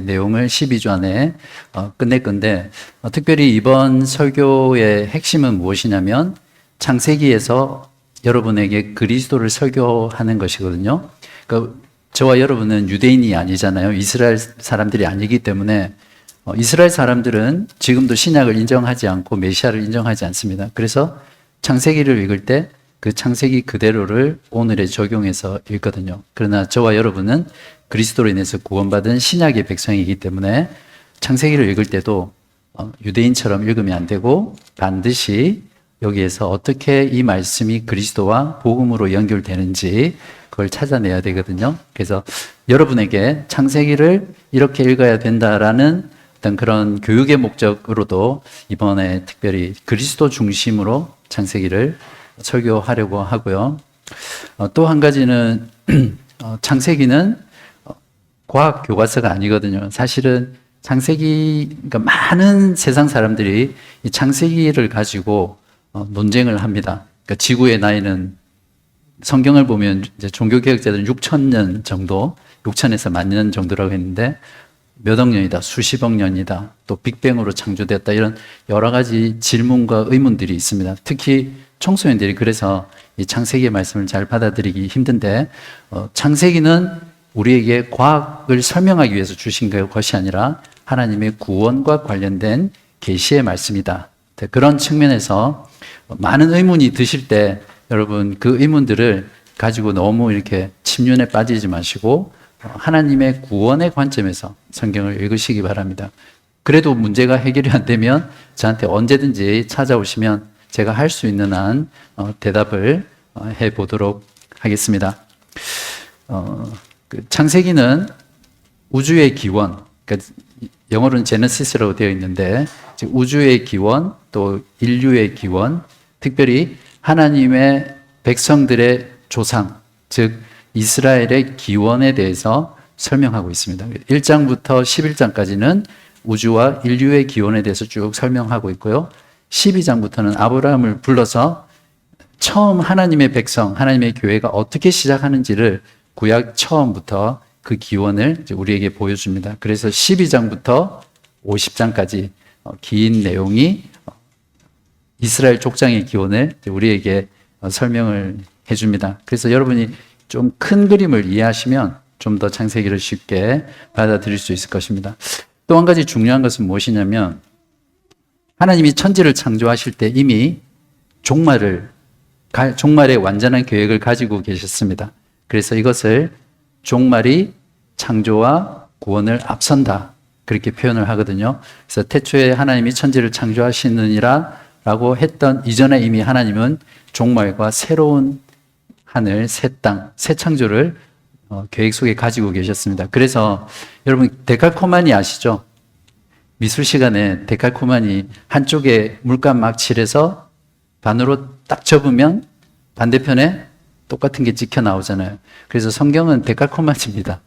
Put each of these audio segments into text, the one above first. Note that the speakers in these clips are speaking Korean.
내용을 12주 안에 끝낼 건데, 특별히 이번 설교의 핵심은 무엇이냐면 창세기에서 여러분에게 그리스도를 설교하는 것이거든요. 그러니까 저와 여러분은 유대인이 아니잖아요. 이스라엘 사람들이 아니기 때문에 이스라엘 사람들은 지금도 신약을 인정하지 않고 메시아를 인정하지 않습니다. 그래서 창세기를 읽을 때 그 창세기 그대로를 오늘에 적용해서 읽거든요. 그러나 저와 여러분은 그리스도로 인해서 구원받은 신약의 백성이기 때문에 창세기를 읽을 때도 유대인처럼 읽으면 안 되고 반드시 여기에서 어떻게 이 말씀이 그리스도와 복음으로 연결되는지 그걸 찾아내야 되거든요. 그래서 여러분에게 창세기를 이렇게 읽어야 된다라는 어떤 그런 교육의 목적으로도 이번에 특별히 그리스도 중심으로 창세기를 설교하려고 하고요. 또 한 가지는 창세기는 과학 교과서가 아니거든요. 사실은 창세기, 그러니까 많은 세상 사람들이 이 창세기를 가지고 논쟁을 합니다. 그러니까 지구의 나이는 성경을 보면 이제 종교개혁자들은 6,000년 정도, 6,000에서 10,000년 정도라고 했는데 몇 억 년이다, 수십억 년이다, 또 빅뱅으로 창조됐다, 이런 여러 가지 질문과 의문들이 있습니다. 특히 청소년들이 그래서 이 창세기의 말씀을 잘 받아들이기 힘든데, 창세기는 우리에게 과학을 설명하기 위해서 주신 것이 아니라 하나님의 구원과 관련된 계시의 말씀이다. 그런 측면에서 많은 의문이 드실 때 여러분 그 의문들을 가지고 너무 이렇게 침륜에 빠지지 마시고 하나님의 구원의 관점에서 성경을 읽으시기 바랍니다. 그래도 문제가 해결이 안 되면 저한테 언제든지 찾아오시면 제가 할 수 있는 한 대답을 해보도록 하겠습니다. 창세기는 우주의 기원, 그러니까 영어로는 제너시스라고 되어 있는데 우주의 기원, 또 인류의 기원, 특별히 하나님의 백성들의 조상, 즉 이스라엘의 기원에 대해서 설명하고 있습니다. 1장부터 11장까지는 우주와 인류의 기원에 대해서 쭉 설명하고 있고요. 12장부터는 아브라함을 불러서 처음 하나님의 백성, 하나님의 교회가 어떻게 시작하는지를 구약 처음부터 그 기원을 우리에게 보여줍니다. 그래서 12장부터 50장까지 긴 내용이 이스라엘 족장의 기원을 우리에게 설명을 해줍니다. 그래서 여러분이 좀 큰 그림을 이해하시면 좀 더 창세기를 쉽게 받아들일 수 있을 것입니다. 또 한 가지 중요한 것은 무엇이냐면 하나님이 천지를 창조하실 때 이미 종말의 완전한 계획을 가지고 계셨습니다. 그래서 이것을 종말이 창조와 구원을 앞선다, 그렇게 표현을 하거든요. 그래서 태초에 하나님이 천지를 창조하시느니라 라고 했던 이전에 이미 하나님은 종말과 새로운 하늘, 새 땅, 새 창조를 계획 속에 가지고 계셨습니다. 그래서 여러분 데칼코마니 아시죠? 미술 시간에 데칼코마니 한쪽에 물감 막 칠해서 반으로 딱 접으면 반대편에 똑같은 게 찍혀 나오잖아요. 그래서 성경은 데칼코마니입니다.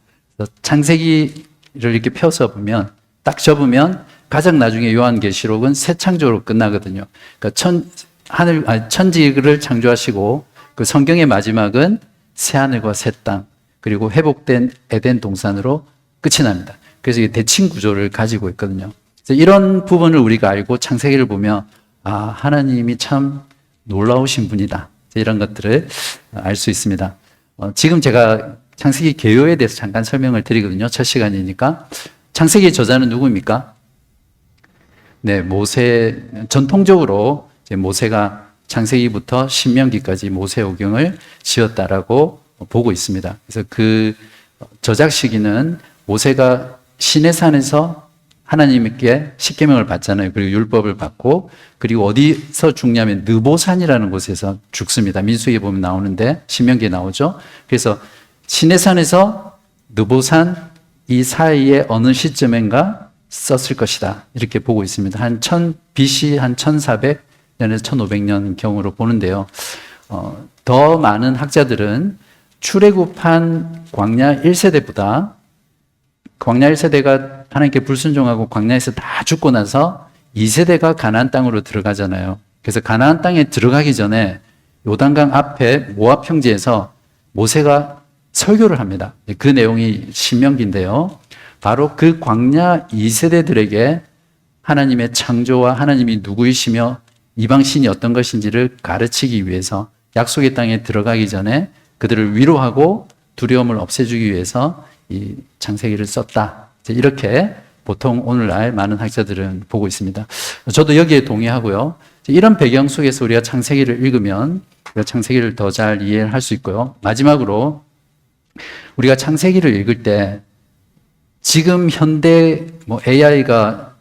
창세기를 이렇게 펴서 보면 딱 접으면 가장 나중에 요한계시록은 새 창조로 끝나거든요. 그러니까 천지를 창조하시고 그 성경의 마지막은 새 하늘과 새 땅, 그리고 회복된 에덴 동산으로 끝이 납니다. 그래서 이게 대칭 구조를 가지고 있거든요. 그래서 이런 부분을 우리가 알고 창세기를 보면 하나님이 참 놀라우신 분이다, 이런 것들을 알 수 있습니다. 지금 제가 창세기 개요에 대해서 잠깐 설명을 드리거든요. 첫 시간이니까. 창세기의 저자는 누구입니까? 네, 모세. 전통적으로 이제 모세가 창세기부터 신명기까지 모세오경을 지었다라고 보고 있습니다. 그래서 그 저작 시기는 모세가 시내산에서 하나님께 십계명을 받잖아요. 그리고 율법을 받고, 그리고 어디서 죽냐면 느보산이라는 곳에서 죽습니다. 민수기에 보면 나오는데 신명기에 나오죠. 그래서 시내산에서 느보산 이 사이에 어느 시점인가 썼을 것이다, 이렇게 보고 있습니다. BC 한 1400년에서 1500년 경으로 보는데요. 더 많은 학자들은 출애굽한 광야 1세대보다, 광야 1세대가 하나님께 불순종하고 광야에서 다 죽고 나서 2세대가 가나안 땅으로 들어가잖아요. 그래서 가나안 땅에 들어가기 전에 요단강 앞에 모압 평지에서 모세가 설교를 합니다. 그 내용이 신명기인데요. 바로 그 광야 2세대들에게 하나님의 창조와 하나님이 누구이시며 이방신이 어떤 것인지를 가르치기 위해서 약속의 땅에 들어가기 전에 그들을 위로하고 두려움을 없애주기 위해서 이 창세기를 썼다. 이렇게 보통 오늘날 많은 학자들은 보고 있습니다. 저도 여기에 동의하고요. 이런 배경 속에서 우리가 창세기를 읽으면 우리가 창세기를 더 잘 이해할 수 있고요. 마지막으로 우리가 창세기를 읽을 때 지금 현대 AI가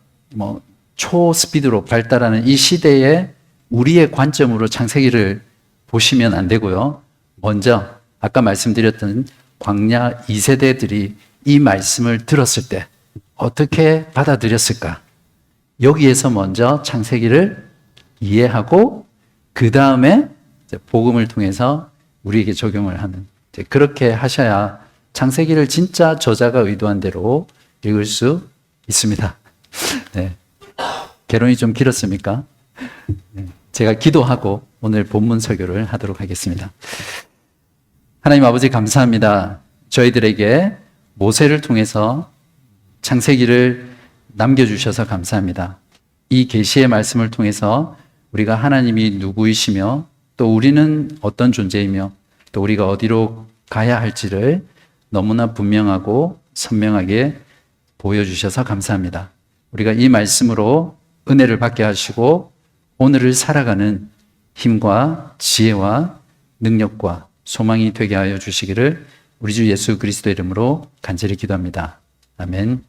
초스피드로 발달하는 이 시대에 우리의 관점으로 창세기를 보시면 안 되고요. 먼저 아까 말씀드렸던 광야 2세대들이 이 말씀을 들었을 때 어떻게 받아들였을까? 여기에서 먼저 창세기를 이해하고 그 다음에 복음을 통해서 우리에게 적용을 하는, 그렇게 하셔야 창세기를 진짜 저자가 의도한 대로 읽을 수 있습니다. 네. 개론이 좀 길었습니까? 네. 제가 기도하고 오늘 본문 설교를 하도록 하겠습니다. 하나님 아버지 감사합니다. 저희들에게 모세를 통해서 창세기를 남겨주셔서 감사합니다. 이 계시의 말씀을 통해서 우리가 하나님이 누구이시며 또 우리는 어떤 존재이며 또 우리가 어디로 가야 할지를 너무나 분명하고 선명하게 보여주셔서 감사합니다. 우리가 이 말씀으로 은혜를 받게 하시고 오늘을 살아가는 힘과 지혜와 능력과 소망이 되게 하여 주시기를 우리 주 예수 그리스도의 이름으로 간절히 기도합니다. 아멘.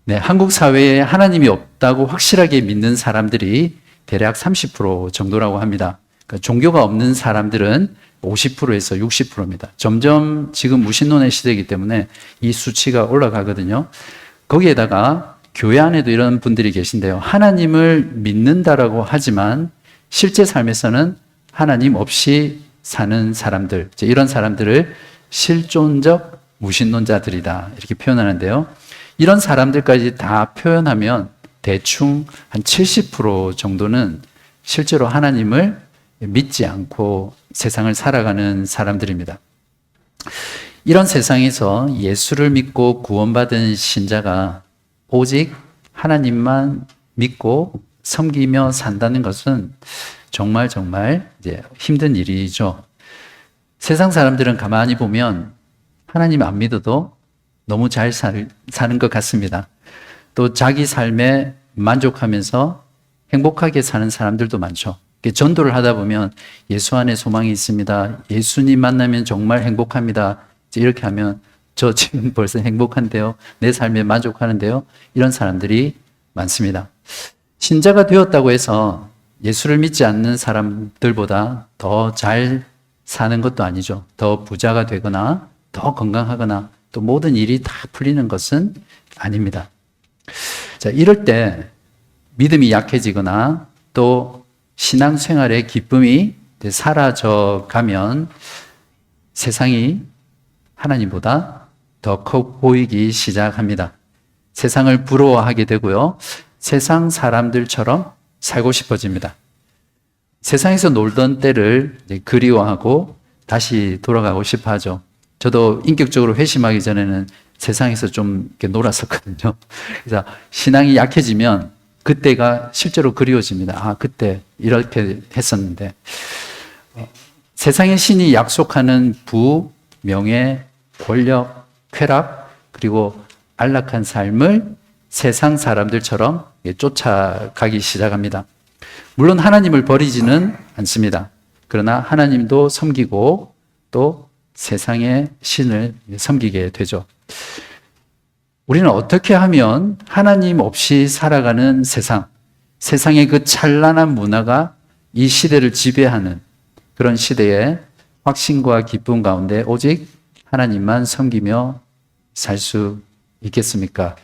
네, 한국 사회에 하나님이 없다고 확실하게 믿는 사람들이 대략 30% 정도라고 합니다. 그러니까 종교가 없는 사람들은 50%에서 60%입니다. 점점 지금 무신론의 시대이기 때문에 이 수치가 올라가거든요. 거기에다가 교회 안에도 이런 분들이 계신데요. 하나님을 믿는다라고 하지만 실제 삶에서는 하나님 없이 사는 사람들, 이런 사람들을 실존적 무신론자들이다 이렇게 표현하는데요. 이런 사람들까지 다 표현하면 대충 한 70% 정도는 실제로 하나님을 믿지 않고 세상을 살아가는 사람들입니다. 이런 세상에서 예수를 믿고 구원받은 신자가 오직 하나님만 믿고 섬기며 산다는 것은 정말 이제 힘든 일이죠. 세상 사람들은 가만히 보면 하나님 안 믿어도 너무 잘 사는 것 같습니다. 또 자기 삶에 만족하면서 행복하게 사는 사람들도 많죠. 전도를 하다 보면 예수 안에 소망이 있습니다. 예수님 만나면 정말 행복합니다. 이렇게 하면 저 지금 벌써 행복한데요. 내 삶에 만족하는데요. 이런 사람들이 많습니다. 신자가 되었다고 해서 예수를 믿지 않는 사람들보다 더 잘 사는 것도 아니죠. 더 부자가 되거나 더 건강하거나 또 모든 일이 다 풀리는 것은 아닙니다. 자, 이럴 때 믿음이 약해지거나 또 신앙생활의 기쁨이 사라져 가면 세상이 하나님보다 더 커 보이기 시작합니다. 세상을 부러워하게 되고요. 세상 사람들처럼 살고 싶어집니다. 세상에서 놀던 때를 그리워하고 다시 돌아가고 싶어 하죠. 저도 인격적으로 회심하기 전에는 세상에서 좀 이렇게 놀았었거든요. 그래서 신앙이 약해지면 그때가 실제로 그리워집니다. 아, 그때 이렇게 했었는데. 세상의 신이 약속하는 부, 명예, 권력, 쾌락, 그리고 안락한 삶을 세상 사람들처럼 쫓아가기 시작합니다. 물론 하나님을 버리지는 않습니다. 그러나 하나님도 섬기고 또 세상의 신을 섬기게 되죠. 우리는 어떻게 하면 하나님 없이 살아가는 세상의 그 찬란한 문화가 이 시대를 지배하는 그런 시대에 확신과 기쁨 가운데 오직 하나님만 섬기며 살 수 있겠습니까?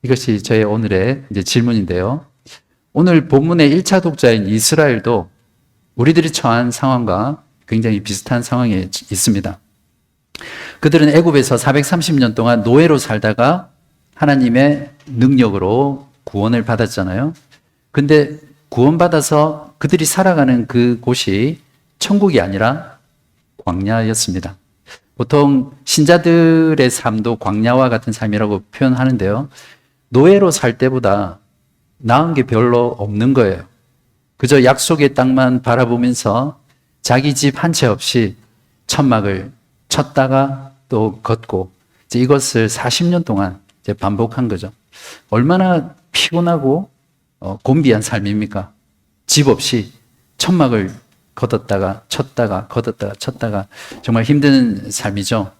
이것이 저의 오늘의 질문인데요. 오늘 본문의 1차 독자인 이스라엘도 우리들이 처한 상황과 굉장히 비슷한 상황에 있습니다. 그들은 애굽에서 430년 동안 노예로 살다가 하나님의 능력으로 구원을 받았잖아요. 근데 구원받아서 그들이 살아가는 그 곳이 천국이 아니라 광야였습니다. 보통 신자들의 삶도 광야와 같은 삶이라고 표현하는데요. 노예로 살 때보다 나은 게 별로 없는 거예요. 그저 약속의 땅만 바라보면서 자기 집 한 채 없이 천막을 쳤다가 또 걷고 이것을 40년 동안 반복한 거죠. 얼마나 피곤하고 곤비한 삶입니까? 집 없이 천막을 걷었다가 쳤다가 걷었다가 쳤다가 정말 힘든 삶이죠.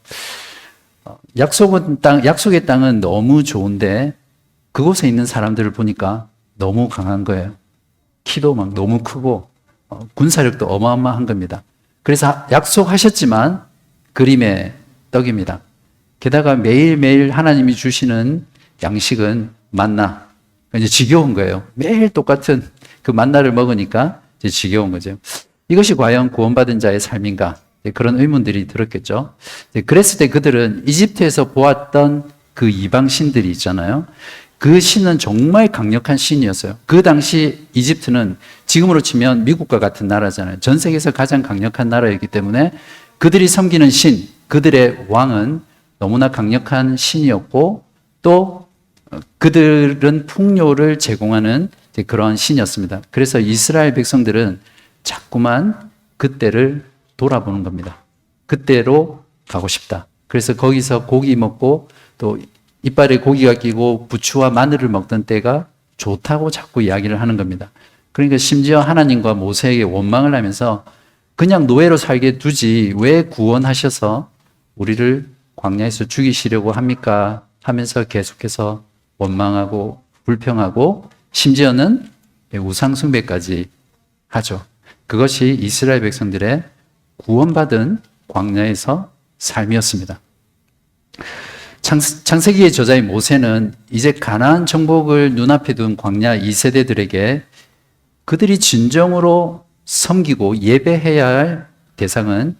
약속의 땅은 너무 좋은데 그곳에 있는 사람들을 보니까 너무 강한 거예요. 키도 막 너무 크고 군사력도 어마어마한 겁니다. 그래서 약속하셨지만 그림의 떡입니다. 게다가 매일매일 하나님이 주시는 양식은 만나. 이제 지겨운 거예요. 매일 똑같은 그 만나를 먹으니까 이제 지겨운 거죠. 이것이 과연 구원받은 자의 삶인가? 그런 의문들이 들었겠죠. 그랬을 때 그들은 이집트에서 보았던 그 이방 신들이 있잖아요. 그 신은 정말 강력한 신이었어요. 그 당시 이집트는 지금으로 치면 미국과 같은 나라잖아요. 전 세계에서 가장 강력한 나라였기 때문에 그들이 섬기는 신, 그들의 왕은 너무나 강력한 신이었고 또 그들은 풍요를 제공하는 그런 신이었습니다. 그래서 이스라엘 백성들은 자꾸만 그때를 돌아보는 겁니다. 그때로 가고 싶다. 그래서 거기서 고기 먹고 또 이빨에 고기가 끼고 부추와 마늘을 먹던 때가 좋다고 자꾸 이야기를 하는 겁니다. 그러니까 심지어 하나님과 모세에게 원망을 하면서 그냥 노예로 살게 두지 왜 구원하셔서 우리를 광야에서 죽이시려고 합니까? 하면서 계속해서 원망하고 불평하고 심지어는 우상숭배까지 하죠. 그것이 이스라엘 백성들의 구원받은 광야에서 삶이었습니다. 창세기의 저자인 모세는 이제 가나안 정복을 눈앞에 둔 광야 2세대들에게 그들이 진정으로 섬기고 예배해야 할 대상은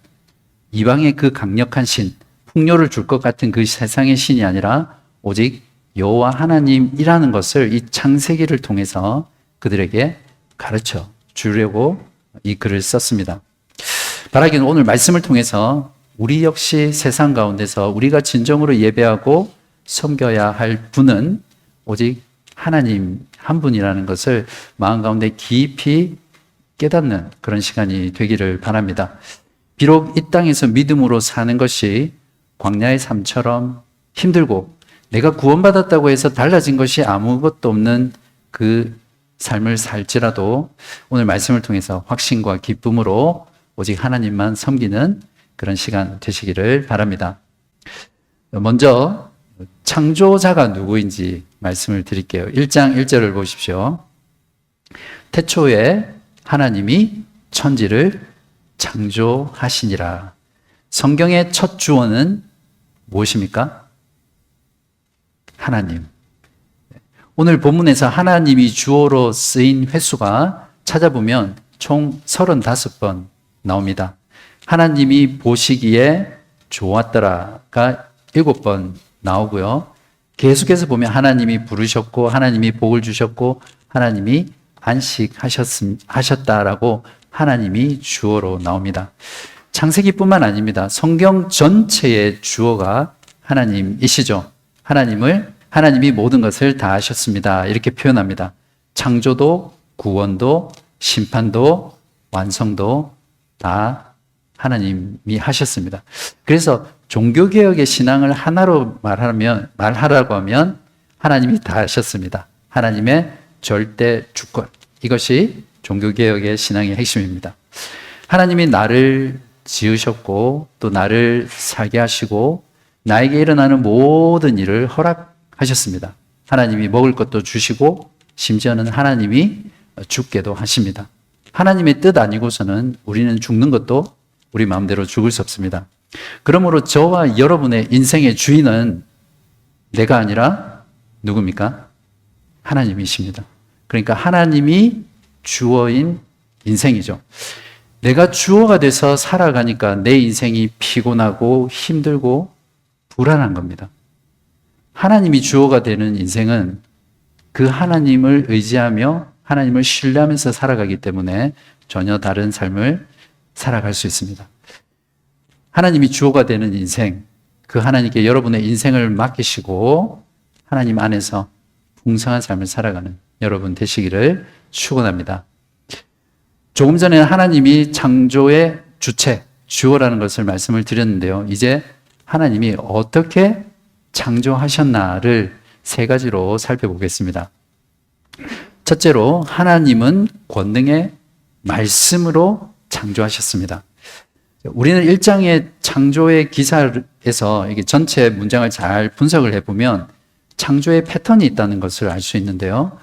이방의 그 강력한 신, 풍요를 줄 것 같은 그 세상의 신이 아니라 오직 여호와 하나님이라는 것을 이 창세기를 통해서 그들에게 가르쳐 주려고 이 글을 썼습니다. 바라기는 오늘 말씀을 통해서 우리 역시 세상 가운데서 우리가 진정으로 예배하고 섬겨야 할 분은 오직 하나님 한 분이라는 것을 마음 가운데 깊이 깨닫는 그런 시간이 되기를 바랍니다. 비록 이 땅에서 믿음으로 사는 것이 광야의 삶처럼 힘들고 내가 구원받았다고 해서 달라진 것이 아무것도 없는 그 삶을 살지라도 오늘 말씀을 통해서 확신과 기쁨으로 오직 하나님만 섬기는 그런 시간 되시기를 바랍니다. 먼저 창조자가 누구인지 말씀을 드릴게요. 1장 1절을 보십시오. 태초에 하나님이 천지를 창조하시니라. 성경의 첫 주어는 무엇입니까? 하나님. 오늘 본문에서 하나님이 주어로 쓰인 횟수가 찾아보면 총 35번 나옵니다. 하나님이 보시기에 좋았더라가 7번 나오고요. 계속해서 보면 하나님이 부르셨고 하나님이 복을 주셨고 하나님이 안식하셨다라고 하나님이 주어로 나옵니다. 창세기뿐만 아닙니다. 성경 전체의 주어가 하나님이시죠. 하나님이 모든 것을 다 하셨습니다. 이렇게 표현합니다. 창조도 구원도 심판도 완성도 다 하나님이 하셨습니다. 그래서 종교개혁의 신앙을 하나로 말하라고 하면 하나님이 다 하셨습니다. 하나님의 절대 주권. 이것이 종교개혁의 신앙의 핵심입니다. 하나님이 나를 지으셨고 또 나를 살게 하시고 나에게 일어나는 모든 일을 허락하셨습니다. 하나님이 먹을 것도 주시고 심지어는 하나님이 죽게도 하십니다. 하나님의 뜻 아니고서는 우리는 죽는 것도 우리 마음대로 죽을 수 없습니다. 그러므로 저와 여러분의 인생의 주인은 내가 아니라 누굽니까? 하나님이십니다. 그러니까 하나님이 주어인 인생이죠. 내가 주어가 돼서 살아가니까 내 인생이 피곤하고 힘들고 불안한 겁니다. 하나님이 주어가 되는 인생은 그 하나님을 의지하며 하나님을 신뢰하면서 살아가기 때문에 전혀 다른 삶을 살아갈 수 있습니다. 하나님이 주어가 되는 인생, 그 하나님께 여러분의 인생을 맡기시고 하나님 안에서 풍성한 삶을 살아가는 여러분 되시기를 축원합니다. 조금 전에 하나님이 창조의 주체, 주어라는 것을 말씀을 드렸는데요. 이제 하나님이 어떻게 창조하셨나를 세 가지로 살펴보겠습니다. 첫째로 하나님은 권능의 말씀으로 창조하셨습니다. 우리는 1장의 창조의 기사에서 이게 전체 문장을 잘 분석을 해보면 창조의 패턴이 있다는 것을 알 수 있는데요.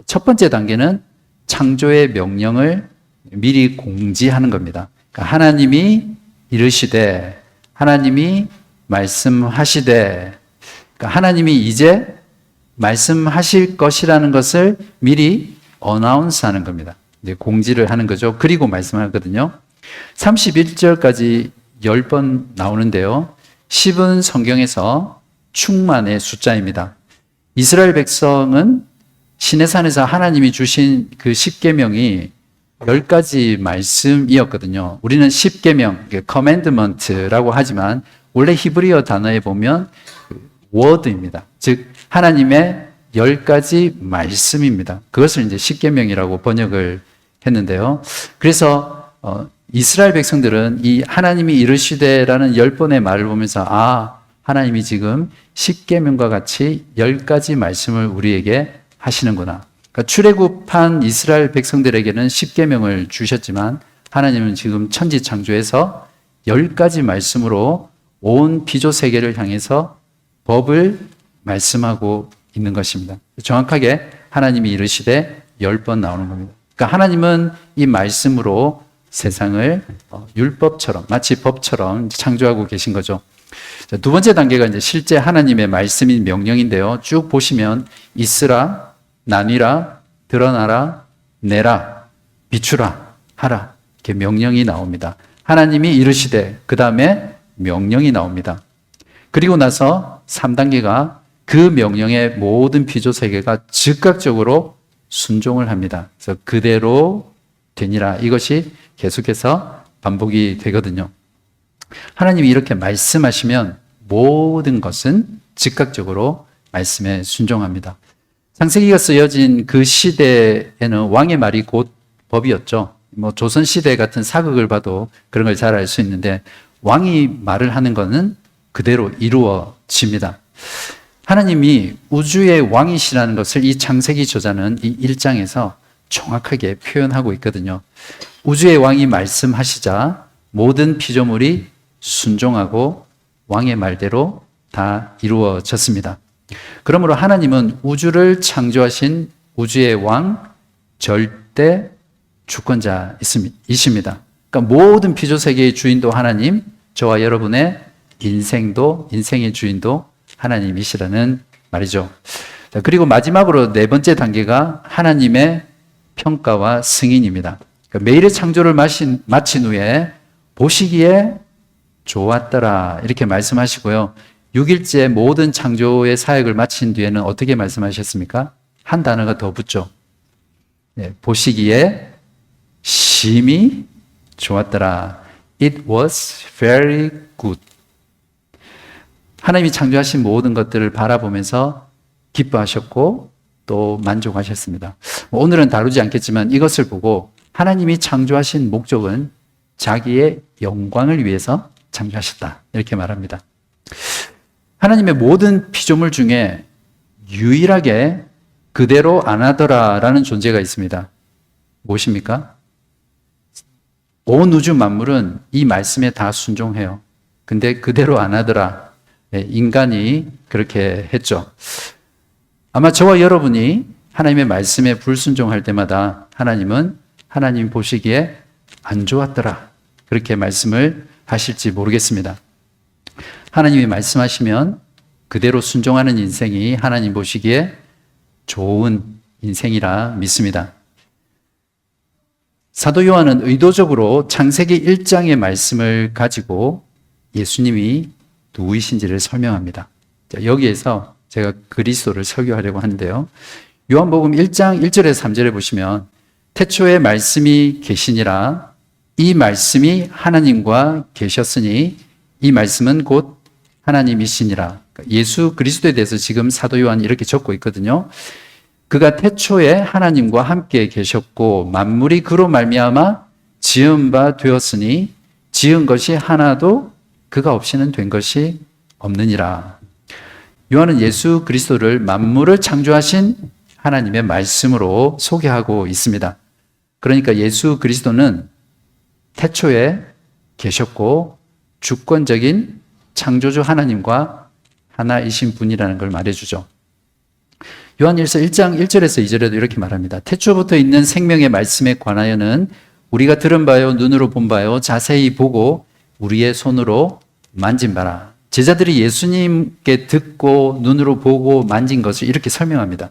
첫 번째 단계는 창조의 명령을 미리 공지하는 겁니다. 그러니까 하나님이 이르시되, 하나님이 말씀하시되, 그러니까 하나님이 이제 말씀하실 것이라는 것을 미리 어나운스 하는 겁니다. 이제 공지를 하는 거죠. 그리고 말씀하거든요. 31절까지 10번 나오는데요. 10은 성경에서 충만의 숫자입니다. 이스라엘 백성은 시내산에서 하나님이 주신 그 10계명이 10가지 말씀이었거든요. 우리는 10계명, commandment라고 하지만 원래 히브리어 단어에 보면 word입니다. 즉 하나님의 10가지 말씀입니다. 그것을 이제 10계명이라고 번역을 했는데요. 그래서 이스라엘 백성들은 이 하나님이 이르시되라는 10번의 말을 보면서 하나님이 지금 10계명과 같이 10가지 말씀을 우리에게 하시는구나. 그러니까 출애굽한 이스라엘 백성들에게는 10계명을 주셨지만 하나님은 지금 천지 창조에서 10가지 말씀으로 온 피조 세계를 향해서 법을 말씀하고 있는 것입니다. 정확하게 하나님이 이르시되 10번 나오는 겁니다. 그러니까 하나님은 이 말씀으로 세상을 율법처럼, 마치 법처럼 창조하고 계신 거죠. 자, 두 번째 단계가 이제 실제 하나님의 말씀인 명령인데요. 쭉 보시면 있으라, 나뉘라, 드러나라, 내라, 비추라, 하라. 이렇게 명령이 나옵니다. 하나님이 이르시되 그 다음에 명령이 나옵니다. 그리고 나서 3단계가 그 명령에 모든 피조 세계가 즉각적으로 순종을 합니다. 그래서 그대로 되니라. 이것이 계속해서 반복이 되거든요. 하나님이 이렇게 말씀하시면 모든 것은 즉각적으로 말씀에 순종합니다. 창세기가 쓰여진 그 시대에는 왕의 말이 곧 법이었죠. 조선 시대 같은 사극을 봐도 그런 걸 잘 알 수 있는데 왕이 말을 하는 것은 그대로 이루어집니다. 하나님이 우주의 왕이시라는 것을 이 창세기 저자는 이 1장에서 정확하게 표현하고 있거든요. 우주의 왕이 말씀하시자 모든 피조물이 순종하고 왕의 말대로 다 이루어졌습니다. 그러므로 하나님은 우주를 창조하신 우주의 왕, 절대 주권자이십니다. 그러니까 모든 피조 세계의 주인도 하나님, 저와 여러분의 인생의 주인도 하나님이시라는 말이죠. 그리고 마지막으로 네 번째 단계가 하나님의 평가와 승인입니다. 그러니까 매일의 창조를 마친 후에 보시기에 좋았더라 이렇게 말씀하시고요. 6일째 모든 창조의 사역을 마친 뒤에는 어떻게 말씀하셨습니까? 한 단어가 더 붙죠. 보시기에 심히 좋았더라. It was very good. 하나님이 창조하신 모든 것들을 바라보면서 기뻐하셨고 또 만족하셨습니다. 오늘은 다루지 않겠지만 이것을 보고 하나님이 창조하신 목적은 자기의 영광을 위해서 창조하셨다. 이렇게 말합니다. 하나님의 모든 피조물 중에 유일하게 그대로 안 하더라라는 존재가 있습니다. 무엇입니까? 온 우주 만물은 이 말씀에 다 순종해요. 근데 그대로 안 하더라. 인간이 그렇게 했죠. 아마 저와 여러분이 하나님의 말씀에 불순종할 때마다 하나님은 하나님 보시기에 안 좋았더라. 그렇게 말씀을 하실지 모르겠습니다. 하나님이 말씀하시면 그대로 순종하는 인생이 하나님 보시기에 좋은 인생이라 믿습니다. 사도 요한은 의도적으로 창세기 1장의 말씀을 가지고 예수님이 누구이신지를 설명합니다. 여기에서 제가 그리스도를 설교하려고 하는데요. 요한복음 1장 1절에서 3절에 보시면 태초에 말씀이 계시니라 이 말씀이 하나님과 계셨으니 이 말씀은 곧 하나님이시니라. 예수 그리스도에 대해서 지금 사도 요한이 이렇게 적고 있거든요. 그가 태초에 하나님과 함께 계셨고 만물이 그로 말미암아 지은 바 되었으니 지은 것이 하나도 그가 없이는 된 것이 없느니라. 요한은 예수 그리스도를 만물을 창조하신 하나님의 말씀으로 소개하고 있습니다. 그러니까 예수 그리스도는 태초에 계셨고 주권적인 창조주 하나님과 하나이신 분이라는 걸 말해주죠. 요한일서 1장 1절에서 2절에도 이렇게 말합니다. 태초부터 있는 생명의 말씀에 관하여는 우리가 들은 바요 눈으로 본 바요 자세히 보고 우리의 손으로 만진 바라. 제자들이 예수님께 듣고 눈으로 보고 만진 것을 이렇게 설명합니다.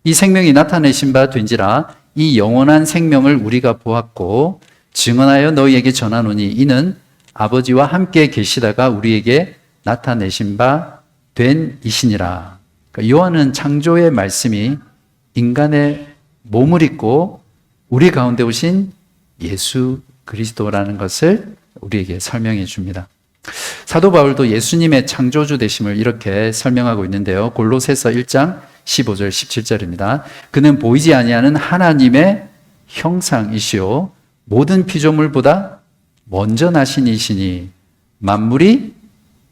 이 생명이 나타내신 바 된지라 이 영원한 생명을 우리가 보았고 증언하여 너희에게 전하노니 이는 아버지와 함께 계시다가 우리에게 나타내신 바 된 이시니라. 그러니까 요한은 창조의 말씀이 인간의 몸을 입고 우리 가운데 오신 예수 그리스도라는 것을 우리에게 설명해 줍니다. 사도 바울도 예수님의 창조주 되심을 이렇게 설명하고 있는데요. 골로새서 1장 15절 17절입니다. 그는 보이지 아니하는 하나님의 형상이시요 모든 피조물보다 먼저 나신 이시니 만물이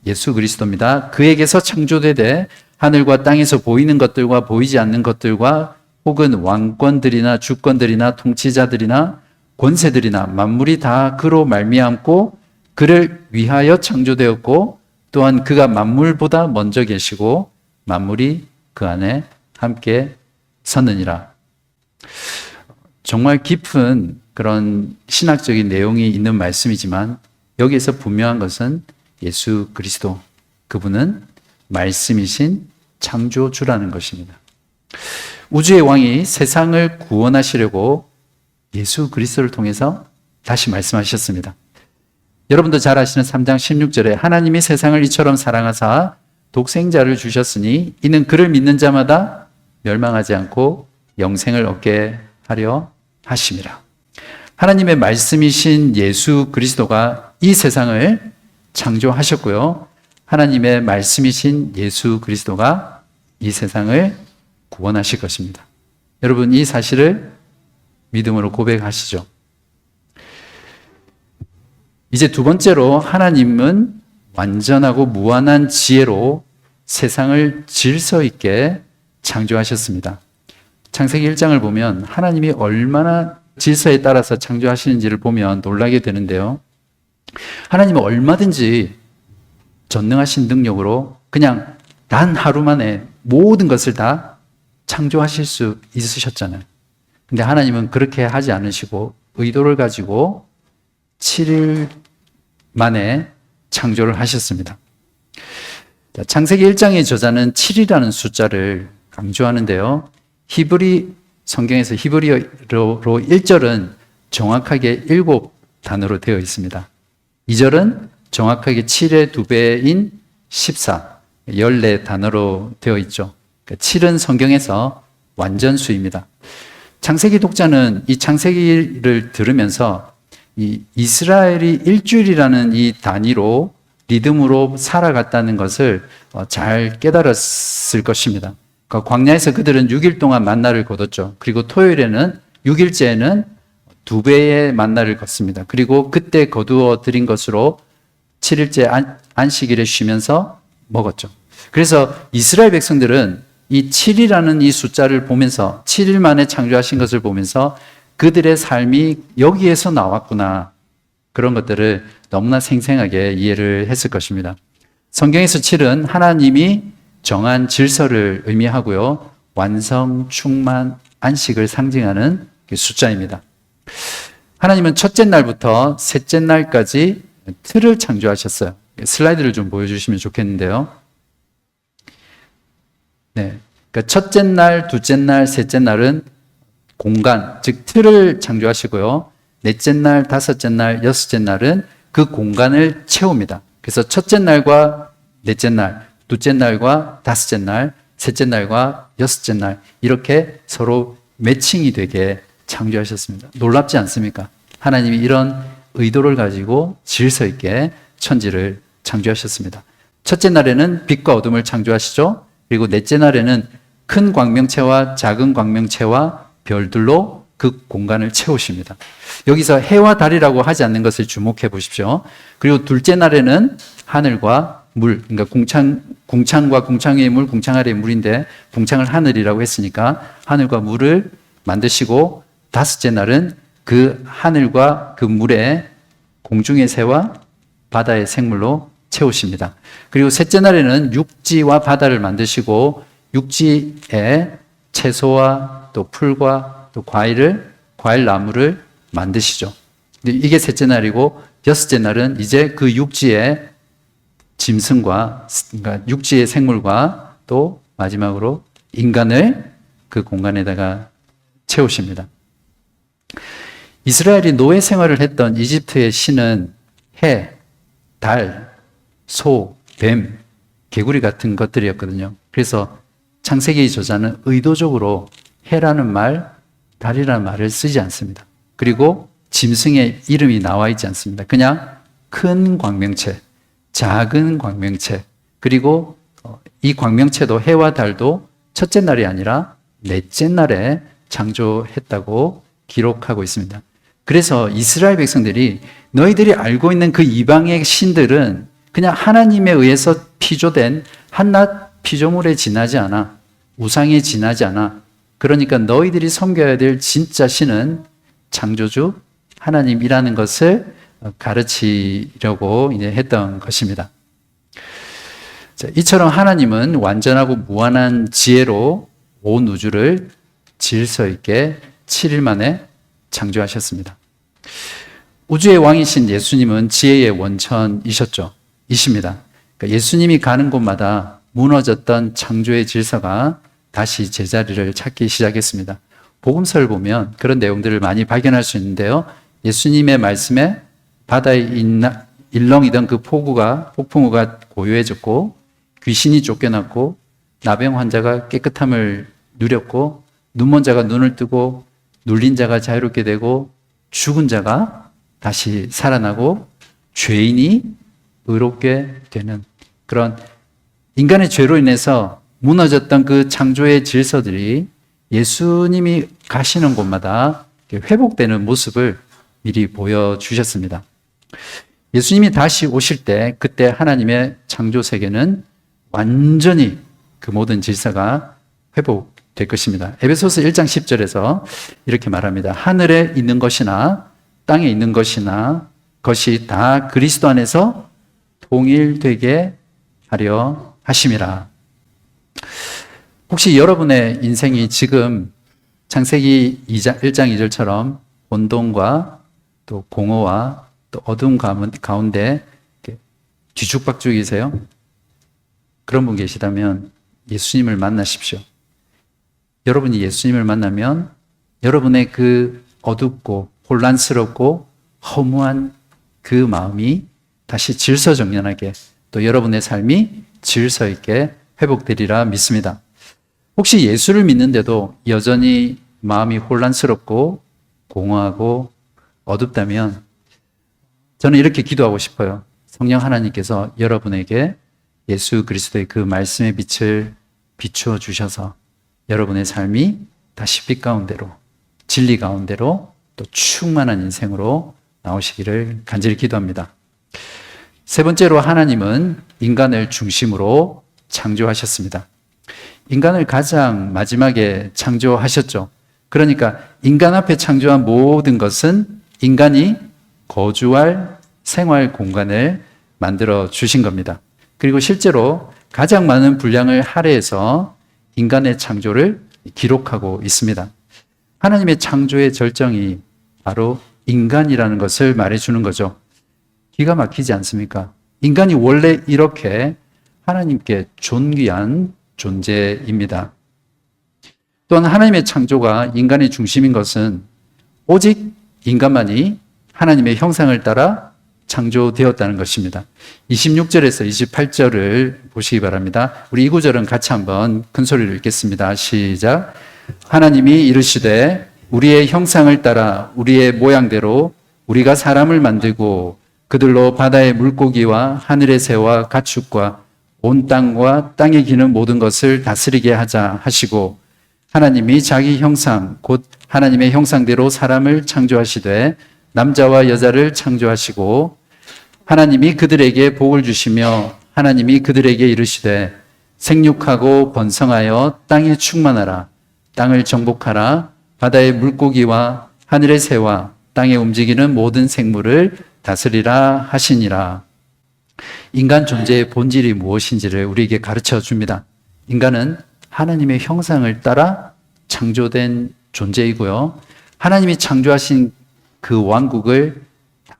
예수 그리스도입니다. 그에게서 창조되되 하늘과 땅에서 보이는 것들과 보이지 않는 것들과 혹은 왕권들이나 주권들이나 통치자들이나 권세들이나 만물이 다 그로 말미암고 그를 위하여 창조되었고 또한 그가 만물보다 먼저 계시고 만물이 그 안에 함께 섰느니라. 정말 깊은 그런 신학적인 내용이 있는 말씀이지만 여기에서 분명한 것은 예수 그리스도, 그분은 말씀이신 창조주라는 것입니다. 우주의 왕이 세상을 구원하시려고 예수 그리스도를 통해서 다시 말씀하셨습니다. 여러분도 잘 아시는 3장 16절에 하나님이 세상을 이처럼 사랑하사 독생자를 주셨으니 이는 그를 믿는 자마다 멸망하지 않고 영생을 얻게 하려 하심이라. 하나님의 말씀이신 예수 그리스도가 이 세상을 창조하셨고요. 하나님의 말씀이신 예수 그리스도가 이 세상을 구원하실 것입니다. 여러분 이 사실을 믿음으로 고백하시죠. 이제 두 번째로 하나님은 완전하고 무한한 지혜로 세상을 질서 있게 창조하셨습니다. 창세기 1장을 보면 하나님이 얼마나 질서에 따라서 창조하시는지를 보면 놀라게 되는데요. 하나님은 얼마든지 전능하신 능력으로 그냥 단 하루 만에 모든 것을 다 창조하실 수 있으셨잖아요. 근데 하나님은 그렇게 하지 않으시고 의도를 가지고 7일 만에 창조를 하셨습니다. 창세기 1장의 저자는 7이라는 숫자를 강조하는데요. 히브리 성경에서 히브리어로 1절은 정확하게 7단어로 되어 있습니다. 2절은 정확하게 7의 2배인 14, 14단어로 되어 있죠. 7은 성경에서 완전수입니다. 창세기 독자는 이 창세기를 들으면서 이 이스라엘이 일주일이라는 이 단위로 리듬으로 살아갔다는 것을 잘 깨달았을 것입니다. 그러니까 광야에서 그들은 6일 동안 만나를 거뒀죠. 그리고 토요일에는 6일째에는 2배의 만나를 걷습니다. 그리고 그때 거두어 드린 것으로 7일째 안식일에 쉬면서 먹었죠. 그래서 이스라엘 백성들은 이 7이라는 이 숫자를 보면서 7일 만에 창조하신 것을 보면서 그들의 삶이 여기에서 나왔구나. 그런 것들을 너무나 생생하게 이해를 했을 것입니다. 성경에서 7은 하나님이 정한 질서를 의미하고요. 완성, 충만, 안식을 상징하는 숫자입니다. 하나님은 첫째 날부터 셋째 날까지 틀을 창조하셨어요. 슬라이드를 좀 보여주시면 좋겠는데요. 네, 그러니까 첫째 날, 둘째 날, 셋째 날은 공간, 즉 틀을 창조하시고요. 넷째 날, 다섯째 날, 여섯째 날은 그 공간을 채웁니다. 그래서 첫째 날과 넷째 날, 둘째 날과 다섯째 날, 셋째 날과 여섯째 날 이렇게 서로 매칭이 되게 창조하셨습니다. 놀랍지 않습니까? 하나님이 이런 의도를 가지고 질서 있게 천지를 창조하셨습니다. 첫째 날에는 빛과 어둠을 창조하시죠. 그리고 넷째 날에는 큰 광명체와 작은 광명체와 별들로 그 공간을 채우십니다. 여기서 해와 달이라고 하지 않는 것을 주목해 보십시오. 그리고 둘째 날에는 하늘과 물, 그러니까 궁창과 궁창 위의 물, 궁창 아래의 물인데 궁창을 하늘이라고 했으니까 하늘과 물을 만드시고, 다섯째 날은 그 하늘과 그 물에 공중의 새와 바다의 생물로 채우십니다. 그리고 셋째 날에는 육지와 바다를 만드시고 육지에 채소와 또 풀과 또 과일 나무를 만드시죠. 이게 셋째 날이고, 여섯째 날은 이제 그 육지의 짐승과, 그러니까 육지의 생물과 또 마지막으로 인간을 그 공간에다가 채우십니다. 이스라엘이 노예 생활을 했던 이집트의 신은 해, 달, 소, 뱀, 개구리 같은 것들이었거든요. 그래서 창세기 저자는 의도적으로 해라는 말, 달이라는 말을 쓰지 않습니다. 그리고 짐승의 이름이 나와 있지 않습니다. 그냥 큰 광명체, 작은 광명체, 그리고 이 광명체도 해와 달도 첫째 날이 아니라 넷째 날에 창조했다고 기록하고 있습니다. 그래서 이스라엘 백성들이 너희들이 알고 있는 그 이방의 신들은 그냥 하나님에 의해서 피조된 한낱 피조물에 지나지 않아, 우상에 지나지 않아. 그러니까 너희들이 섬겨야 될 진짜 신은 창조주 하나님이라는 것을 가르치려고 이제 했던 것입니다. 자, 이처럼 하나님은 완전하고 무한한 지혜로 온 우주를 질서 있게 7일 만에 창조하셨습니다. 우주의 왕이신 예수님은 지혜의 원천이셨죠. 이십니다. 그러니까 예수님이 가는 곳마다 무너졌던 창조의 질서가 다시 제자리를 찾기 시작했습니다. 복음서를 보면 그런 내용들을 많이 발견할 수 있는데요. 예수님의 말씀에 바다에 일렁이던 그 폭풍우가 고요해졌고, 귀신이 쫓겨났고, 나병 환자가 깨끗함을 누렸고, 눈먼 자가 눈을 뜨고, 눌린 자가 자유롭게 되고, 죽은 자가 다시 살아나고, 죄인이 의롭게 되는 그런 인간의 죄로 인해서 무너졌던 그 창조의 질서들이 예수님이 가시는 곳마다 회복되는 모습을 미리 보여주셨습니다. 예수님이 다시 오실 때 그때 하나님의 창조 세계는 완전히 그 모든 질서가 회복될 것입니다. 에베소서 1장 10절에서 이렇게 말합니다. 하늘에 있는 것이나 땅에 있는 것이나 것이 다 그리스도 안에서 통일되게 하려 하심이라. 혹시 여러분의 인생이 지금 창세기 1장 2절처럼 혼돈과 또 공허와 또 어두운 가운데 뒤죽박죽이세요? 그런 분 계시다면 예수님을 만나십시오. 여러분이 예수님을 만나면 여러분의 그 어둡고 혼란스럽고 허무한 그 마음이 다시 질서정연하게, 또 여러분의 삶이 질서 있게 회복되리라 믿습니다. 혹시 예수를 믿는데도 여전히 마음이 혼란스럽고 공허하고 어둡다면 저는 이렇게 기도하고 싶어요. 성령 하나님께서 여러분에게 예수 그리스도의 그 말씀의 빛을 비추어 주셔서 여러분의 삶이 다시 빛 가운데로, 진리 가운데로 또 충만한 인생으로 나오시기를 간절히 기도합니다. 세 번째로, 하나님은 인간을 중심으로 창조하셨습니다. 인간을 가장 마지막에 창조하셨죠. 그러니까 인간 앞에 창조한 모든 것은 인간이 거주할 생활 공간을 만들어 주신 겁니다. 그리고 실제로 가장 많은 분량을 할애해서 인간의 창조를 기록하고 있습니다. 하나님의 창조의 절정이 바로 인간이라는 것을 말해주는 거죠. 기가 막히지 않습니까? 인간이 원래 이렇게 하나님께 존귀한 존재입니다. 또한 하나님의 창조가 인간의 중심인 것은 오직 인간만이 하나님의 형상을 따라 창조되었다는 것입니다. 26절에서 28절을 보시기 바랍니다. 우리 이 구절은 같이 한번 큰 소리로 읽겠습니다. 시작. 하나님이 이르시되 우리의 형상을 따라 우리의 모양대로 우리가 사람을 만들고 그들로 바다의 물고기와 하늘의 새와 가축과 온 땅과 땅에 기는 모든 것을 다스리게 하자 하시고 하나님이 자기 형상 곧 하나님의 형상대로 사람을 창조하시되 남자와 여자를 창조하시고 하나님이 그들에게 복을 주시며 하나님이 그들에게 이르시되 생육하고 번성하여 땅에 충만하라 땅을 정복하라 바다의 물고기와 하늘의 새와 땅에 움직이는 모든 생물을 다스리라 하시니라. 인간 존재의 본질이 무엇인지를 우리에게 가르쳐 줍니다. 인간은 하나님의 형상을 따라 창조된 존재이고요. 하나님이 창조하신 그 왕국을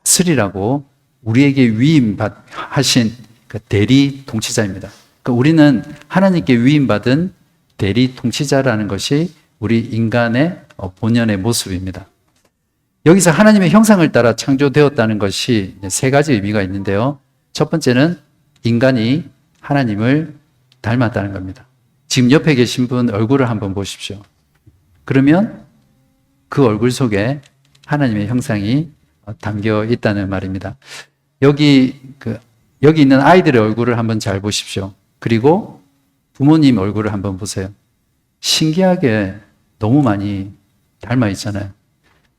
다스리라고 우리에게 위임하신 그 대리 통치자입니다. 그러니까 우리는 하나님께 위임받은 대리 통치자라는 것이 우리 인간의 본연의 모습입니다. 여기서 하나님의 형상을 따라 창조되었다는 것이 세 가지 의미가 있는데요. 첫 번째는 인간이 하나님을 닮았다는 겁니다. 지금 옆에 계신 분 얼굴을 한번 보십시오. 그러면 그 얼굴 속에 하나님의 형상이 담겨 있다는 말입니다. 여기 있는 아이들의 얼굴을 한번 잘 보십시오. 그리고 부모님 얼굴을 한번 보세요. 신기하게 너무 많이 닮아 있잖아요.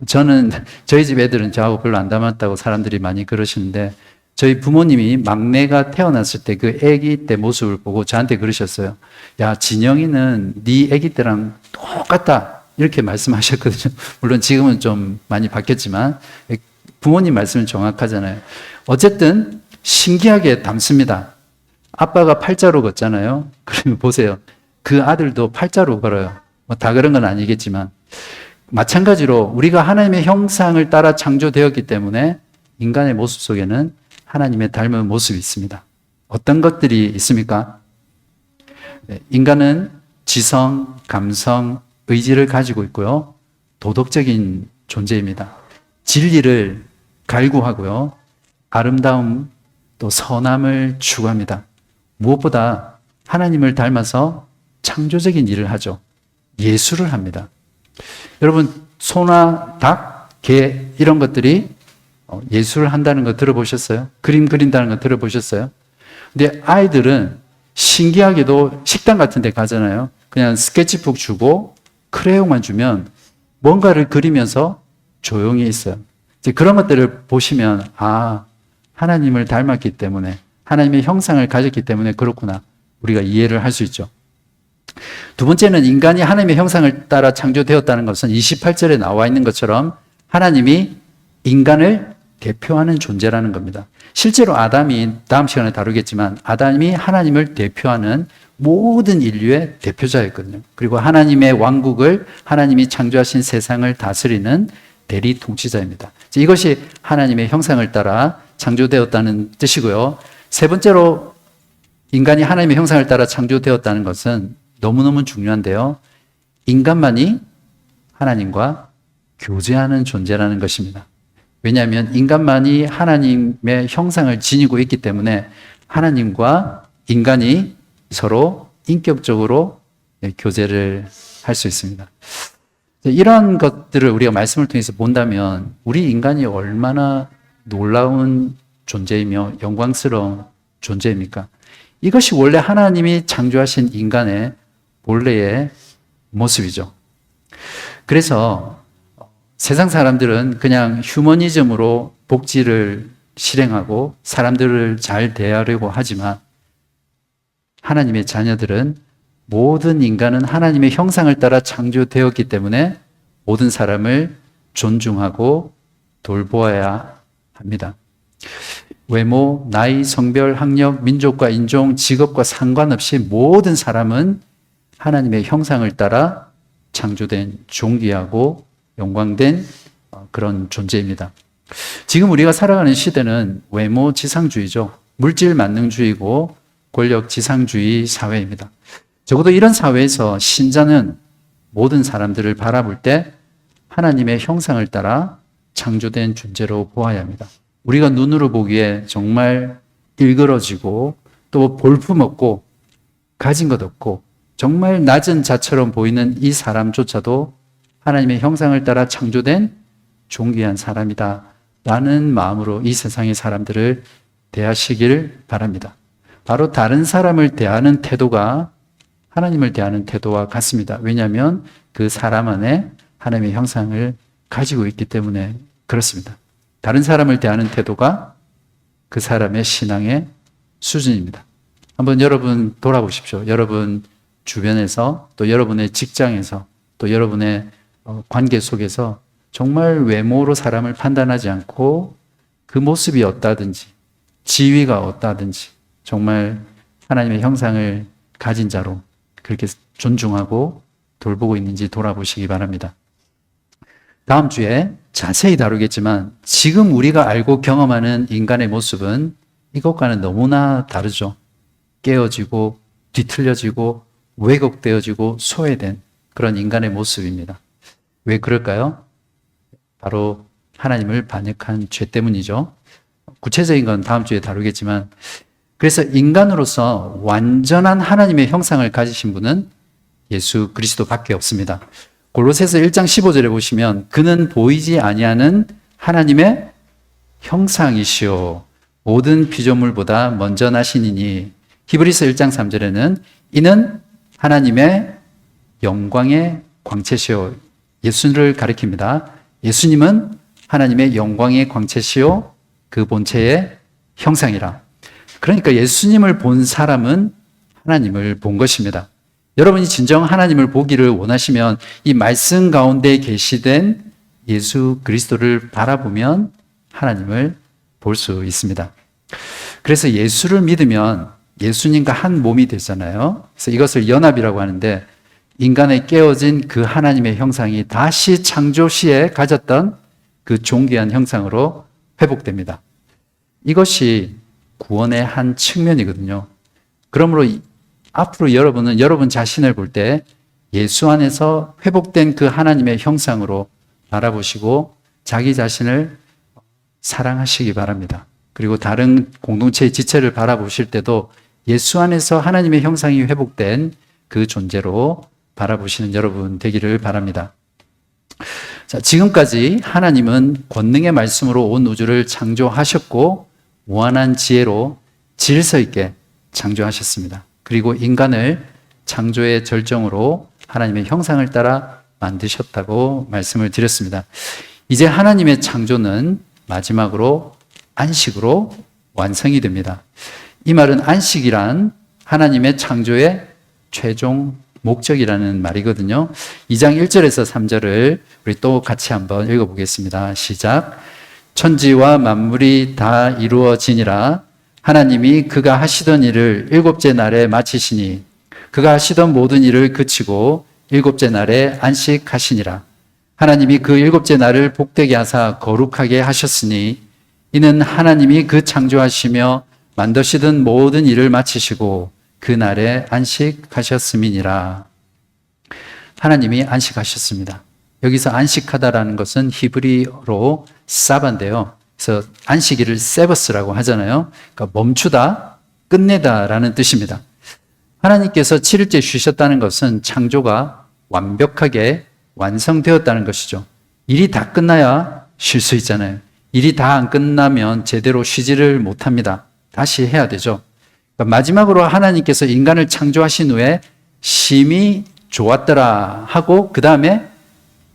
저는 저희 집 애들은 저하고 별로 안 닮았다고 사람들이 많이 그러시는데 저희 부모님이 막내가 태어났을 때 그 아기 때 모습을 보고 저한테 그러셨어요. 야, 진영이는 네 아기 때랑 똑같다. 이렇게 말씀하셨거든요. 물론 지금은 좀 많이 바뀌었지만 부모님 말씀은 정확하잖아요. 어쨌든 신기하게 닮습니다. 아빠가 팔자로 걷잖아요. 그러면 보세요. 그 아들도 팔자로 걸어요. 뭐 다 그런 건 아니겠지만 마찬가지로 우리가 하나님의 형상을 따라 창조되었기 때문에 인간의 모습 속에는 하나님의 닮은 모습이 있습니다. 어떤 것들이 있습니까? 인간은 지성, 감성, 의지를 가지고 있고요. 도덕적인 존재입니다. 진리를 갈구하고요. 아름다움, 또 선함을 추구합니다. 무엇보다 하나님을 닮아서 창조적인 일을 하죠. 예술을 합니다. 여러분, 소나 닭, 개 이런 것들이 예술을 한다는 거 들어보셨어요? 그림 그린다는 거 들어보셨어요? 근데 아이들은 신기하게도 식당 같은 데 가잖아요. 그냥 스케치북 주고 크레용만 주면 뭔가를 그리면서 조용히 있어요. 이제 그런 것들을 보시면 하나님을 닮았기 때문에 하나님의 형상을 가졌기 때문에 그렇구나. 우리가 이해를 할 수 있죠. 두 번째는 인간이 하나님의 형상을 따라 창조되었다는 것은 28절에 나와 있는 것처럼 하나님이 인간을 대표하는 존재라는 겁니다. 실제로 아담이 다음 시간에 다루겠지만 아담이 하나님을 대표하는 모든 인류의 대표자였거든요. 그리고 하나님의 왕국을 하나님이 창조하신 세상을 다스리는 대리 통치자입니다. 이것이 하나님의 형상을 따라 창조되었다는 뜻이고요. 세 번째로 인간이 하나님의 형상을 따라 창조되었다는 것은 너무너무 중요한데요. 인간만이 하나님과 교제하는 존재라는 것입니다. 왜냐하면 인간만이 하나님의 형상을 지니고 있기 때문에 하나님과 인간이 서로 인격적으로 교제를 할 수 있습니다. 이런 것들을 우리가 말씀을 통해서 본다면 우리 인간이 얼마나 놀라운 존재이며 영광스러운 존재입니까? 이것이 원래 하나님이 창조하신 인간의 본래의 모습이죠. 그래서 세상 사람들은 그냥 휴머니즘으로 복지를 실행하고 사람들을 잘 대하려고 하지만 하나님의 자녀들은 모든 인간은 하나님의 형상을 따라 창조되었기 때문에 모든 사람을 존중하고 돌보아야 합니다. 외모, 나이, 성별, 학력, 민족과 인종, 직업과 상관없이 모든 사람은 하나님의 형상을 따라 창조된 존귀하고 영광된 그런 존재입니다. 지금 우리가 살아가는 시대는 외모 지상주의죠. 물질 만능주의고 권력 지상주의 사회입니다. 적어도 이런 사회에서 신자는 모든 사람들을 바라볼 때 하나님의 형상을 따라 창조된 존재로 보아야 합니다. 우리가 눈으로 보기에 정말 일그러지고 또 볼품없고 가진 것 없고 정말 낮은 자처럼 보이는 이 사람조차도 하나님의 형상을 따라 창조된 존귀한 사람이다 라는 마음으로 이 세상의 사람들을 대하시길 바랍니다. 바로 다른 사람을 대하는 태도가 하나님을 대하는 태도와 같습니다. 왜냐하면 그 사람 안에 하나님의 형상을 가지고 있기 때문에 그렇습니다. 다른 사람을 대하는 태도가 그 사람의 신앙의 수준입니다. 한번 여러분 돌아보십시오. 여러분 주변에서 또 여러분의 직장에서 또 여러분의 관계 속에서 정말 외모로 사람을 판단하지 않고 그 모습이 어떠하든지 지위가 어떠하든지 정말 하나님의 형상을 가진 자로 그렇게 존중하고 돌보고 있는지 돌아보시기 바랍니다. 다음 주에 자세히 다루겠지만 지금 우리가 알고 경험하는 인간의 모습은 이것과는 너무나 다르죠. 깨어지고 뒤틀려지고 왜곡되어지고 소외된 그런 인간의 모습입니다. 왜 그럴까요? 바로 하나님을 반역한 죄 때문이죠. 구체적인 건 다음 주에 다루겠지만 그래서 인간으로서 완전한 하나님의 형상을 가지신 분은 예수 그리스도밖에 없습니다. 골로새서 1장 15절에 보시면 그는 보이지 아니하는 하나님의 형상이시오 모든 피조물보다 먼저 나시니니 히브리서 1장 3절에는 이는 하나님의 영광의 광채시오 예수를 가리킵니다. 예수님은 하나님의 영광의 광채시오 그 본체의 형상이라. 그러니까 예수님을 본 사람은 하나님을 본 것입니다. 여러분이 진정 하나님을 보기를 원하시면 이 말씀 가운데 계시된 예수 그리스도를 바라보면 하나님을 볼 수 있습니다. 그래서 예수를 믿으면 예수님과 한 몸이 되잖아요. 그래서 이것을 연합이라고 하는데 인간의 깨어진 그 하나님의 형상이 다시 창조 시에 가졌던 그 존귀한 형상으로 회복됩니다. 이것이 구원의 한 측면이거든요. 그러므로 앞으로 여러분은 여러분 자신을 볼 때 예수 안에서 회복된 그 하나님의 형상으로 바라보시고 자기 자신을 사랑하시기 바랍니다. 그리고 다른 공동체의 지체를 바라보실 때도 예수 안에서 하나님의 형상이 회복된 그 존재로 바라보시는 여러분 되기를 바랍니다. 자, 지금까지 하나님은 권능의 말씀으로 온 우주를 창조하셨고 무한한 지혜로 질서 있게 창조하셨습니다. 그리고 인간을 창조의 절정으로 하나님의 형상을 따라 만드셨다고 말씀을 드렸습니다. 이제 하나님의 창조는 마지막으로 안식으로 완성이 됩니다. 이 말은 안식이란 하나님의 창조의 최종 목적이라는 말이거든요. 2장 1절에서 3절을 우리 또 같이 한번 읽어보겠습니다. 시작. 천지와 만물이 다 이루어지니라. 하나님이 그가 하시던 일을 일곱째 날에 마치시니 그가 하시던 모든 일을 그치고 일곱째 날에 안식하시니라. 하나님이 그 일곱째 날을 복되게 하사 거룩하게 하셨으니 이는 하나님이 그 창조하시며 만드시던 모든 일을 마치시고 그 날에 안식하셨음이니라. 하나님이 안식하셨습니다. 여기서 안식하다라는 것은 히브리어로 사바인데요. 그래서 안식일을 세버스라고 하잖아요. 그러니까 멈추다, 끝내다라는 뜻입니다. 하나님께서 7일째 쉬셨다는 것은 창조가 완벽하게 완성되었다는 것이죠. 일이 다 끝나야 쉴 수 있잖아요. 일이 다 안 끝나면 제대로 쉬지를 못합니다. 다시 해야 되죠. 그러니까 마지막으로 하나님께서 인간을 창조하신 후에 심히 좋았더라 하고 그 다음에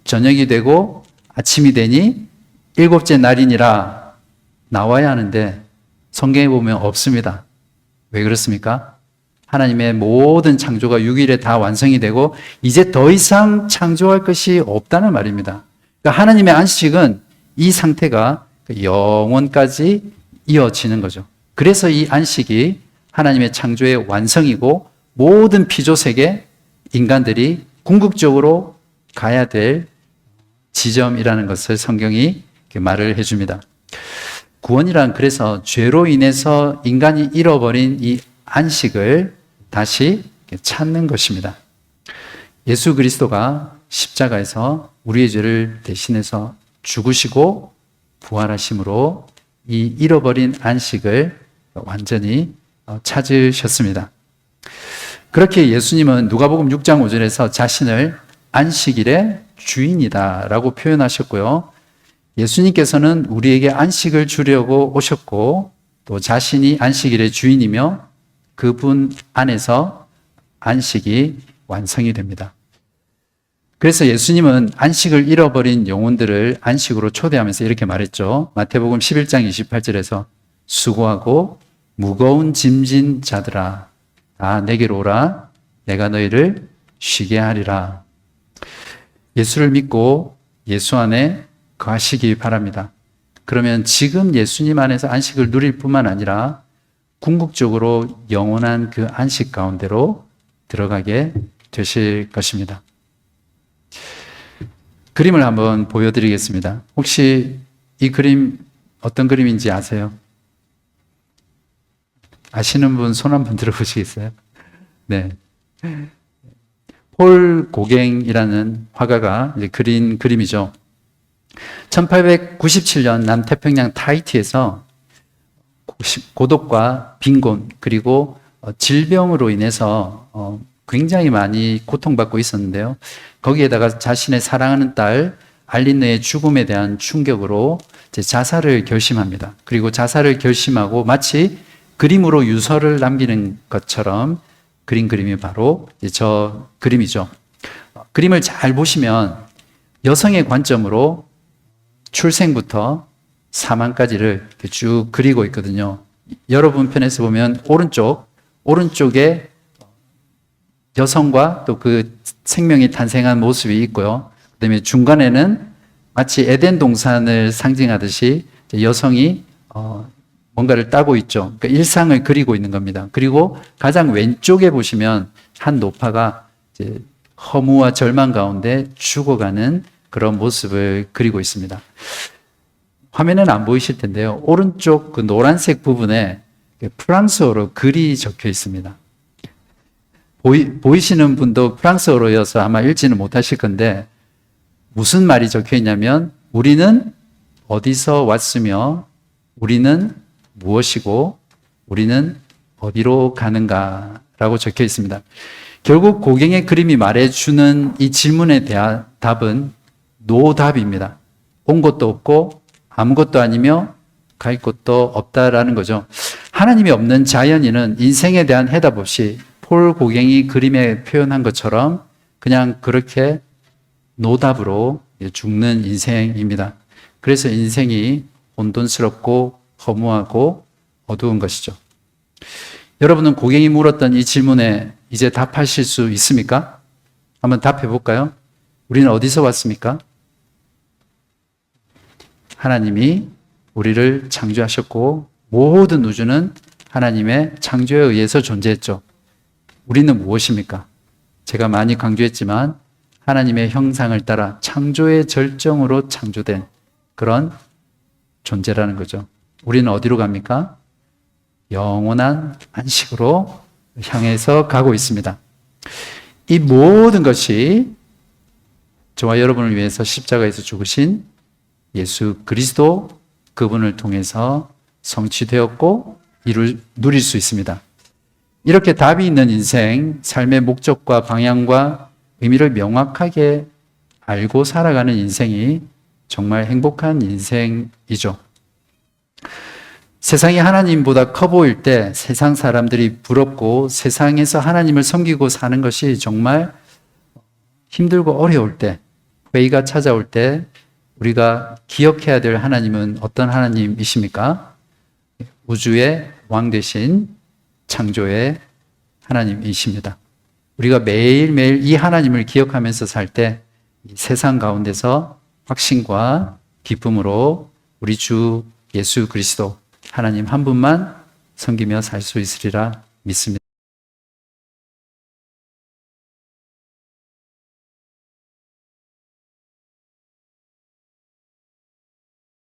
저녁이 되고 아침이 되니 일곱째 날이니라 나와야 하는데 성경에 보면 없습니다. 왜 그렇습니까? 하나님의 모든 창조가 6일에 다 완성이 되고 이제 더 이상 창조할 것이 없다는 말입니다. 그러니까 하나님의 안식은 이 상태가 영원까지 이어지는 거죠. 그래서 이 안식이 하나님의 창조의 완성이고 모든 피조세계 인간들이 궁극적으로 가야 될 지점이라는 것을 성경이 말을 해줍니다. 구원이란 그래서 죄로 인해서 인간이 잃어버린 이 안식을 다시 찾는 것입니다. 예수 그리스도가 십자가에서 우리의 죄를 대신해서 죽으시고 부활하심으로 이 잃어버린 안식을 완전히 찾으셨습니다. 그렇게 예수님은 누가복음 6장 5절에서 자신을 안식일의 주인이다 라고 표현하셨고요. 예수님께서는 우리에게 안식을 주려고 오셨고 또 자신이 안식일의 주인이며 그분 안에서 안식이 완성이 됩니다. 그래서 예수님은 안식을 잃어버린 영혼들을 안식으로 초대하면서 이렇게 말했죠. 마태복음 11장 28절에서 수고하고 무거운 짐진 자들아 다 내게로 오라 내가 너희를 쉬게 하리라. 예수를 믿고 예수 안에 거하시기 바랍니다. 그러면 지금 예수님 안에서 안식을 누릴 뿐만 아니라 궁극적으로 영원한 그 안식 가운데로 들어가게 되실 것입니다. 그림을 한번 보여드리겠습니다. 혹시 이 그림 어떤 그림인지 아세요? 아시는 분 손 한번 들어보시겠어요? 네. 폴 고갱이라는 화가가 이제 그린 그림이죠. 1897년 남태평양 타히티에서 고독과 빈곤 그리고 질병으로 인해서 굉장히 많이 고통받고 있었는데요. 거기에다가 자신의 사랑하는 딸 알린느의 죽음에 대한 충격으로 자살을 결심합니다. 그리고 자살을 결심하고 마치 그림으로 유서를 남기는 것처럼 그린 그림이 바로 저 그림이죠. 그림을 잘 보시면 여성의 관점으로 출생부터 사망까지를 쭉 그리고 있거든요. 여러분 편에서 보면 오른쪽에 여성과 또 그 생명이 탄생한 모습이 있고요. 그다음에 중간에는 마치 에덴 동산을 상징하듯이 여성이 뭔가를 따고 있죠. 그러니까 일상을 그리고 있는 겁니다. 그리고 가장 왼쪽에 보시면 한 노파가 이제 허무와 절망 가운데 죽어가는 그런 모습을 그리고 있습니다. 화면에는 안 보이실 텐데요. 오른쪽 그 노란색 부분에 프랑스어로 글이 적혀 있습니다. 보이시는 분도 프랑스어로여서 아마 읽지는 못하실 건데 무슨 말이 적혀 있냐면 우리는 어디서 왔으며 우리는 무엇이고 우리는 어디로 가는가라고 적혀 있습니다. 결국 고갱의 그림이 말해주는 이 질문에 대한 답은 노답입니다. 온 것도 없고 아무것도 아니며 갈 곳도 없다라는 거죠. 하나님이 없는 자연인은 인생에 대한 해답 없이 폴 고갱이 그림에 표현한 것처럼 그냥 그렇게 노답으로 죽는 인생입니다. 그래서 인생이 혼돈스럽고 허무하고 어두운 것이죠. 여러분은 고갱이 물었던 이 질문에 이제 답하실 수 있습니까? 한번 답해 볼까요? 우리는 어디서 왔습니까? 하나님이 우리를 창조하셨고 모든 우주는 하나님의 창조에 의해서 존재했죠. 우리는 무엇입니까? 제가 많이 강조했지만 하나님의 형상을 따라 창조의 절정으로 창조된 그런 존재라는 거죠. 우리는 어디로 갑니까? 영원한 안식으로 향해서 가고 있습니다. 이 모든 것이 저와 여러분을 위해서 십자가에서 죽으신 예수 그리스도 그분을 통해서 성취되었고 누릴 수 있습니다. 이렇게 답이 있는 인생, 삶의 목적과 방향과 의미를 명확하게 알고 살아가는 인생이 정말 행복한 인생이죠. 세상이 하나님보다 커 보일 때 세상 사람들이 부럽고 세상에서 하나님을 섬기고 사는 것이 정말 힘들고 어려울 때, 회의가 찾아올 때 우리가 기억해야 될 하나님은 어떤 하나님이십니까? 우주의 왕 되신 창조의 하나님이십니다. 우리가 매일매일 이 하나님을 기억하면서 살 때 세상 가운데서 확신과 기쁨으로 우리 주 예수 그리스도 하나님 한 분만 섬기며 살 수 있으리라 믿습니다.